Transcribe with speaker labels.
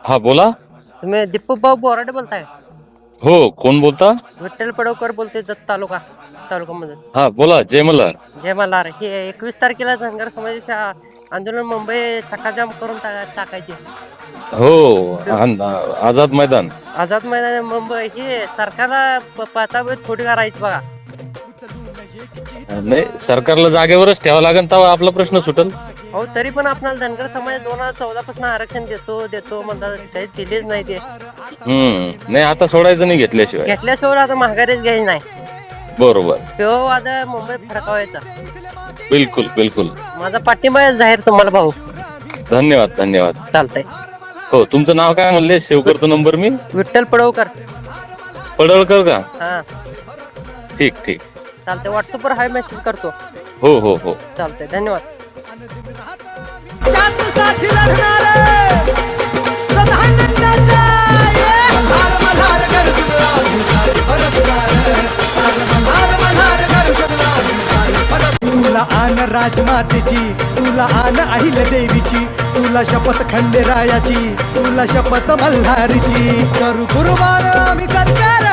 Speaker 1: हा बोला.
Speaker 2: तुम्ही दीपकभाऊ बोराडे बोलताय?
Speaker 1: हो, कोण बोलता?
Speaker 2: विठ्ठल पडवकर बोलतोय, जत तालुकामधून.
Speaker 1: हा बोला, जय मल्हार.
Speaker 2: जय मल्हार. हे 21 तारखेला धनगर समाजाचे आंदोलन मुंबई चक्काजाम करून टाकायचे.
Speaker 1: हो, आझाद मैदान.
Speaker 2: आझाद मैदान मुंबई. हे सरकारला पतावत थोडी करायची बघा.
Speaker 1: नाही, सरकारला जागेवरच ठेवावं लागेल, तेव्हा आपला प्रश्न सुटेल.
Speaker 2: हो, तरी पण आपल्याला धनगर समाज 2014 पासून आरक्षण देतो म्हणतात, काही दिलेच नाही ते.
Speaker 1: नाही, आता सोडायचं नाही घेतल्याशिवाय.
Speaker 2: घेतल्याशिवाय आता महागारीच घ्यायची नाही.
Speaker 1: बरोबर.
Speaker 2: तो आता मुंबई फडकावायचा.
Speaker 1: बिलकुल बिलकुल.
Speaker 2: माझा पाठिंबा जाहीर तुम्हाला भाऊ.
Speaker 1: धन्यवाद धन्यवाद.
Speaker 2: चालतंय.
Speaker 1: हो, तुमचं नाव काय म्हणले? सेव्ह करतो नंबर मी.
Speaker 2: विठ्ठल पडवकर.
Speaker 1: पडळकर का?
Speaker 2: हा,
Speaker 1: ठीक ठीक.
Speaker 2: चालतंय. व्हॉट्सअपवर हाय मेसेज करतो.
Speaker 1: हो हो हो.
Speaker 2: चालतंय, धन्यवाद.
Speaker 3: तुला आन राजमातेची, तुला आन अहिल्या देवीची, तुला शपथ खंडेरायाची, तुला शपथ मल्हारीची. करू गुरुवार आम्ही सत्कार.